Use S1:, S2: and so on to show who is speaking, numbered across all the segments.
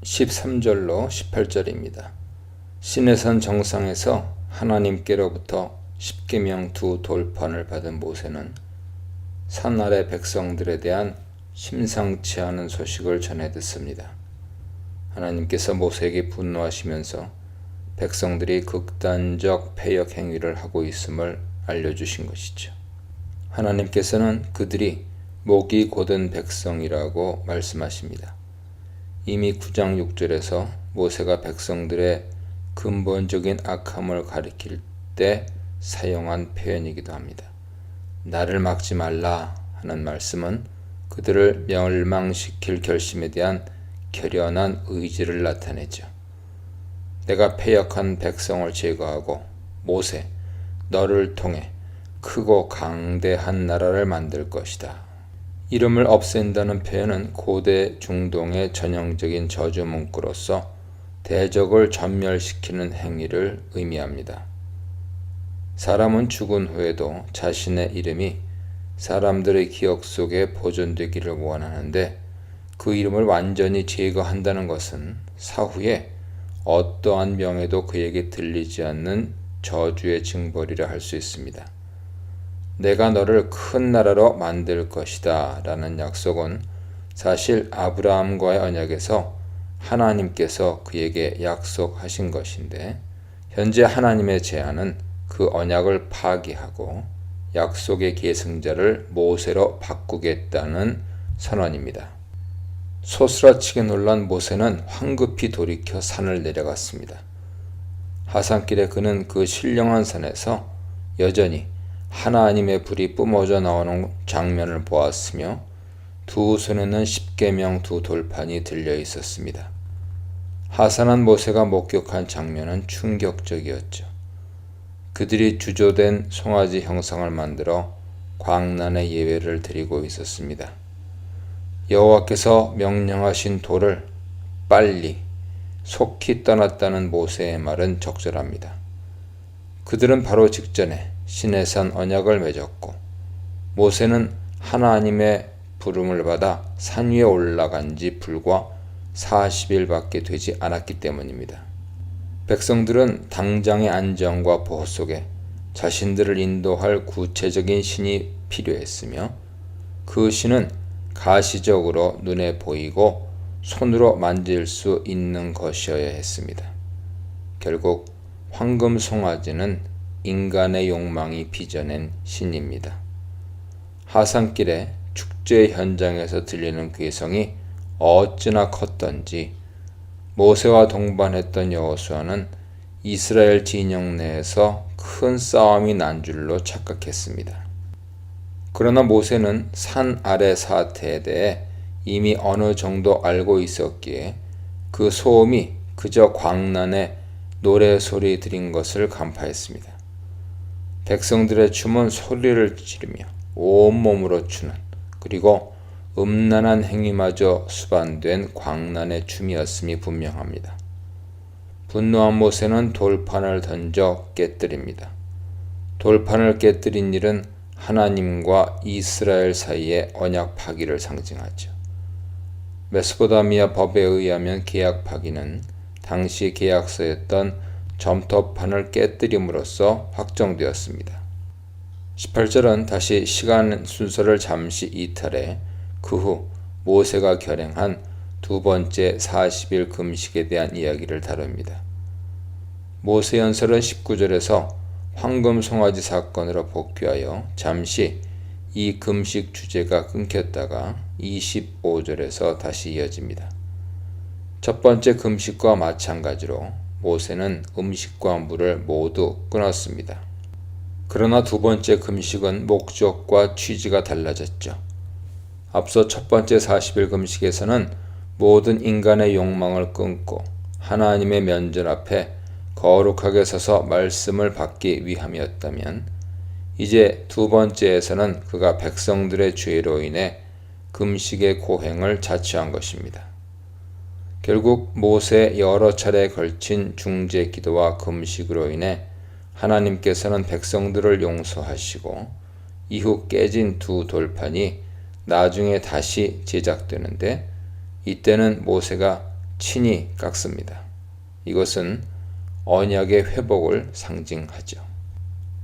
S1: 13절로 18절입니다. 시내산 정상에서 하나님께로부터 십계명 두 돌판을 받은 모세는 산 아래 백성들에 대한 심상치 않은 소식을 전해 듣습니다. 하나님께서 모세에게 분노하시면서 백성들이 극단적 패역 행위를 하고 있음을 알려주신 것이죠. 하나님께서는 그들이 목이 곧은 백성이라고 말씀하십니다. 이미 9장 6절에서 모세가 백성들의 근본적인 악함을 가리킬 때 사용한 표현이기도 합니다. 나를 막지 말라 하는 말씀은 그들을 멸망시킬 결심에 대한 결연한 의지를 나타내죠. 내가 패역한 백성을 제거하고 모세, 너를 통해 크고 강대한 나라를 만들 것이다. 이름을 없앤다는 표현은 고대 중동의 전형적인 저주 문구로서 대적을 전멸시키는 행위를 의미합니다. 사람은 죽은 후에도 자신의 이름이 사람들의 기억 속에 보존되기를 원하는데 그 이름을 완전히 제거한다는 것은 사후에 어떠한 명예도 그에게 들리지 않는 저주의 징벌이라 할 수 있습니다. 내가 너를 큰 나라로 만들 것이다 라는 약속은 사실 아브라함과의 언약에서 하나님께서 그에게 약속하신 것인데 현재 하나님의 제안은 그 언약을 파기하고 약속의 계승자를 모세로 바꾸겠다는 선언입니다. 소스라치게 놀란 모세는 황급히 돌이켜 산을 내려갔습니다. 하산길에 그는 그 신령한 산에서 여전히 하나님의 불이 뿜어져 나오는 장면을 보았으며 두 손에는 십계명 두 돌판이 들려 있었습니다. 하산한 모세가 목격한 장면은 충격적이었죠. 그들이 주조된 송아지 형상을 만들어 광란의 예배를 드리고 있었습니다. 여호와께서 명령하신 돌을 빨리 속히 떠났다는 모세의 말은 적절합니다. 그들은 바로 직전에 시내산 언약을 맺었고 모세는 하나님의 부름을 받아 산 위에 올라간 지 불과 40일밖에 되지 않았기 때문입니다. 백성들은 당장의 안정과 보호 속에 자신들을 인도할 구체적인 신이 필요했으며 그 신은 가시적으로 눈에 보이고 손으로 만질 수 있는 것이어야 했습니다. 결국 황금 송아지는 인간의 욕망이 빚어낸 신입니다. 하산길에 축제 현장에서 들리는 괴성이 어찌나 컸던지 모세와 동반했던 여호수아는 이스라엘 진영 내에서 큰 싸움이 난 줄로 착각했습니다. 그러나 모세는 산 아래 사태에 대해 이미 어느 정도 알고 있었기에 그 소음이 그저 광란의 노래소리 들인 것을 간파했습니다. 백성들의 춤은 소리를 지르며 온몸으로 추는 그리고 음란한 행위마저 수반된 광란의 춤이었음이 분명합니다. 분노한 모세는 돌판을 던져 깨뜨립니다. 돌판을 깨뜨린 일은 하나님과 이스라엘 사이의 언약 파기를 상징하죠. 메소포타미아 법에 의하면 계약 파기는 당시 계약서였던 점토판을 깨뜨림으로써 확정되었습니다. 18절은 다시 시간 순서를 잠시 이탈해 그 후 모세가 결행한 두 번째 40일 금식에 대한 이야기를 다룹니다. 모세연설은 19절에서 황금 송아지 사건으로 복귀하여 잠시 이 금식 주제가 끊겼다가 25절에서 다시 이어집니다. 첫 번째 금식과 마찬가지로 모세는 음식과 물을 모두 끊었습니다. 그러나 두 번째 금식은 목적과 취지가 달라졌죠. 앞서 첫 번째 40일 금식에서는 모든 인간의 욕망을 끊고 하나님의 면전 앞에 거룩하게 서서 말씀을 받기 위함이었다면 이제 두 번째에서는 그가 백성들의 죄로 인해 금식의 고행을 자처한 것입니다. 결국 모세의 여러 차례에 걸친 중재 기도와 금식으로 인해 하나님께서는 백성들을 용서하시고 이후 깨진 두 돌판이 나중에 다시 제작되는데 이때는 모세가 친히 깎습니다. 이것은 언약의 회복을 상징하죠.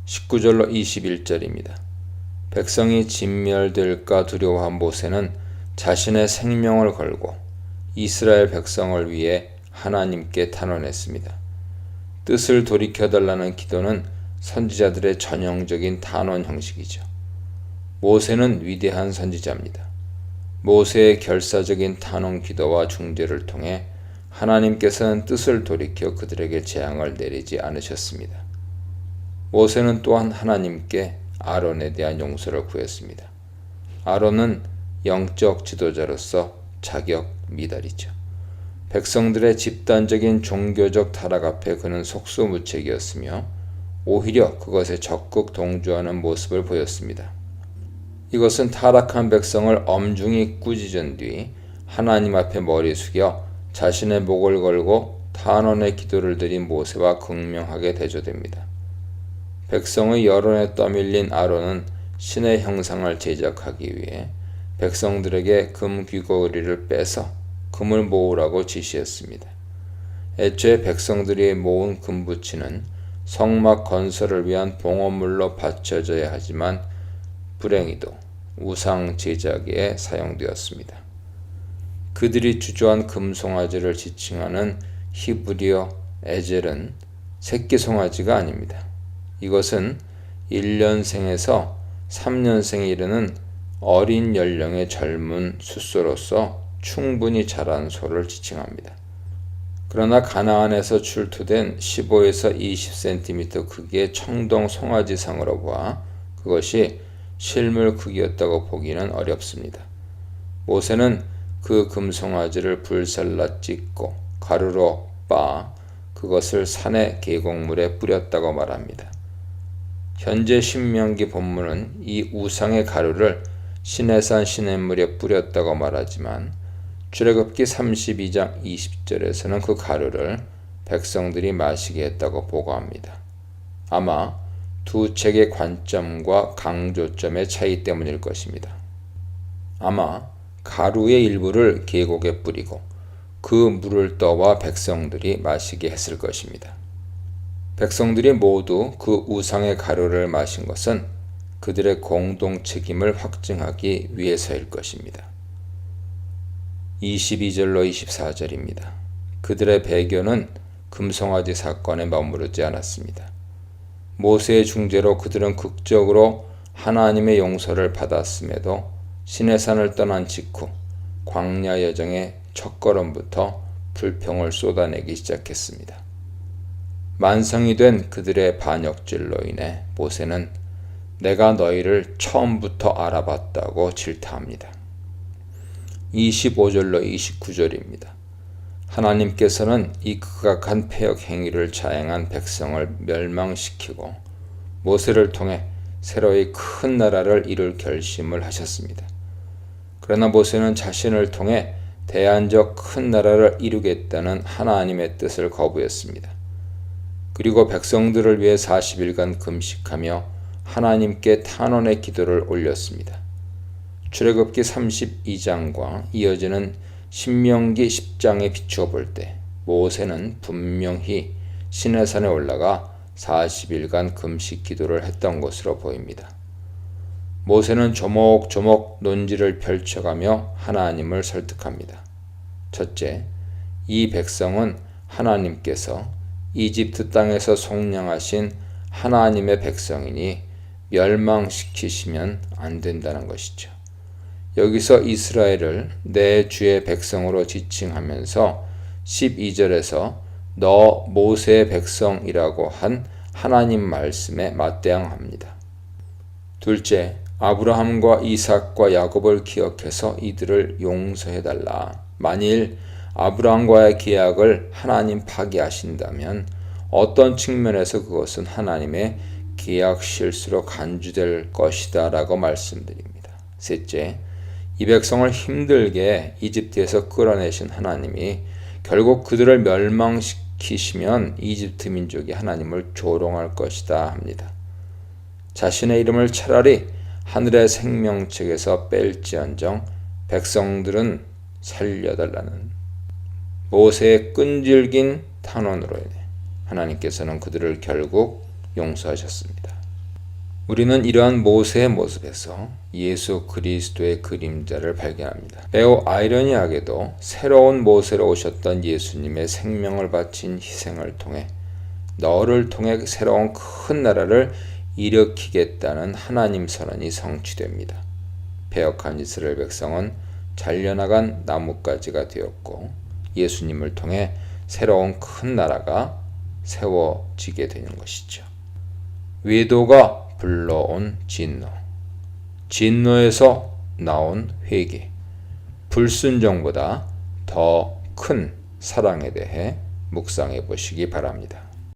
S1: 19절로 21절입니다. 백성이 진멸될까 두려워한 모세는 자신의 생명을 걸고 이스라엘 백성을 위해 하나님께 탄원했습니다. 뜻을 돌이켜달라는 기도는 선지자들의 전형적인 탄원 형식이죠. 모세는 위대한 선지자입니다. 모세의 결사적인 탄원 기도와 중재를 통해 하나님께서는 뜻을 돌이켜 그들에게 재앙을 내리지 않으셨습니다. 모세는 또한 하나님께 아론에 대한 용서를 구했습니다. 아론은 영적 지도자로서 자격 미달이죠. 백성들의 집단적인 종교적 타락 앞에 그는 속수무책이었으며 오히려 그것에 적극 동조하는 모습을 보였습니다. 이것은 타락한 백성을 엄중히 꾸짖은 뒤 하나님 앞에 머리 숙여 자신의 목을 걸고 탄원의 기도를 드린 모세와 극명하게 대조됩니다. 백성의 여론에 떠밀린 아론은 신의 형상을 제작하기 위해 백성들에게 금 귀걸이를 빼서 금을 모으라고 지시했습니다. 애초에 백성들이 모은 금부치는 성막 건설을 위한 봉헌물로 바쳐져야 하지만 불행히도 우상 제작에 사용되었습니다. 그들이 주저한 금송아지를 지칭하는 히브리어 에젤은 새끼 송아지가 아닙니다. 이것은 1년생에서 3년생에 이르는 어린 연령의 젊은 숫소로서 충분히 자란 소를 지칭합니다. 그러나 가나안에서 출토된 15에서 20cm 크기의 청동 송아지상으로 보아 그것이 실물 크기였다고 보기는 어렵습니다. 모세는 그 금송아지를 불살라 찢고 가루로 빻아 그것을 산의 계곡물에 뿌렸다고 말합니다. 현재 신명기 본문은 이 우상의 가루를 시내산 시냇물에 뿌렸다고 말하지만 출애굽기 32장 20절에서는 그 가루를 백성들이 마시게 했다고 보고합니다. 아마 두 책의 관점과 강조점의 차이 때문일 것입니다. 아마 가루의 일부를 계곡에 뿌리고 그 물을 떠와 백성들이 마시게 했을 것입니다. 백성들이 모두 그 우상의 가루를 마신 것은 그들의 공동 책임을 확증하기 위해서일 것입니다. 22절로 24절입니다. 그들의 배교는 금송아지 사건에 머무르지 않았습니다. 모세의 중재로 그들은 극적으로 하나님의 용서를 받았음에도 시내산을 떠난 직후 광야 여정의 첫걸음부터 불평을 쏟아내기 시작했습니다. 만성이 된 그들의 반역질로 인해 모세는 내가 너희를 처음부터 알아봤다고 질타합니다. 25절로 29절입니다. 하나님께서는 이 극악한 패역 행위를 자행한 백성을 멸망시키고 모세를 통해 새로이 큰 나라를 이룰 결심을 하셨습니다. 그러나 모세는 자신을 통해 대안적 큰 나라를 이루겠다는 하나님의 뜻을 거부했습니다. 그리고 백성들을 위해 40일간 금식하며 하나님께 탄원의 기도를 올렸습니다. 출애굽기 32장과 이어지는 신명기 10장에 비추어 볼 때 모세는 분명히 시내산에 올라가 40일간 금식 기도를 했던 것으로 보입니다. 모세는 조목조목 논지를 펼쳐가며 하나님을 설득합니다. 첫째, 이 백성은 하나님께서 이집트 땅에서 속량하신 하나님의 백성이니 멸망시키시면 안 된다는 것이죠. 여기서 이스라엘을 내 주의 백성으로 지칭하면서 12절에서 너 모세의 백성이라고 한 하나님 말씀에 맞대응합니다. 둘째, 아브라함과 이삭과 야곱을 기억해서 이들을 용서해달라. 만일 아브라함과의 계약을 하나님 파기하신다면 어떤 측면에서 그것은 하나님의 계약 실수로 간주될 것이다 라고 말씀드립니다. 셋째, 이 백성을 힘들게 이집트에서 끌어내신 하나님이 결국 그들을 멸망시키시면 이집트 민족이 하나님을 조롱할 것이다 합니다. 자신의 이름을 차라리 하늘의 생명책에서 뺄지언정 백성들은 살려달라는 모세의 끈질긴 탄원으로 인해 하나님께서는 그들을 결국 용서하셨습니다. 우리는 이러한 모세의 모습에서 예수 그리스도의 그림자를 발견합니다. 매우 아이러니하게도 새로운 모세로 오셨던 예수님의 생명을 바친 희생을 통해 너를 통해 새로운 큰 나라를 일으키겠다는 하나님 선언이 성취됩니다. 패역한 이스라엘 백성은 잘려나간 나뭇가지가 되었고 예수님을 통해 새로운 큰 나라가 세워지게 되는 것이죠. 외도가 불러온 진노, 진노에서 나온 회개, 불순종보다 더 큰 사랑에 대해 묵상해 보시기 바랍니다.